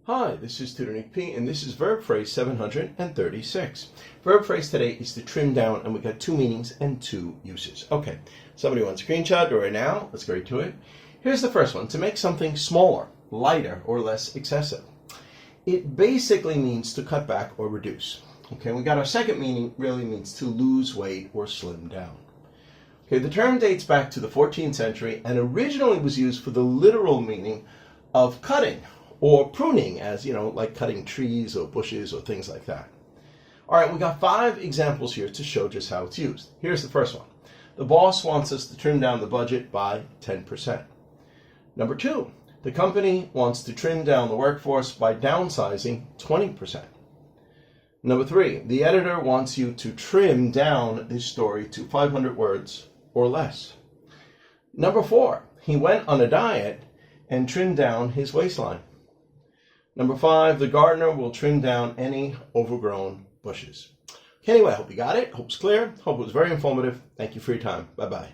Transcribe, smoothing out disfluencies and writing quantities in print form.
Hi, this is Tutor and this is verb phrase 736. Verb phrase today is to trim down, and we got two meanings and two uses. Okay, somebody wants a screenshot right now. Let's go right to it. Here's the first one: to make something smaller, lighter, or less excessive. It basically means to cut back or reduce. Okay, we got our second meaning, really means to lose weight or slim down. Okay, the term dates back to the 14th century and originally was used for the literal meaning of cutting or pruning, as like cutting trees or bushes or things like that. All right, we got 5 examples here to show just how it's used. Here's the first one. The boss wants us to trim down the budget by 10%. Number 2, the company wants to trim down the workforce by downsizing 20%. Number 3, the editor wants you to trim down this story to 500 words or less. Number 4, he went on a diet and trimmed down his waistline. Number 5, the gardener will trim down any overgrown bushes. Anyway, I hope you got it. Hope it's clear. Hope it was very informative. Thank you for your time. Bye-bye.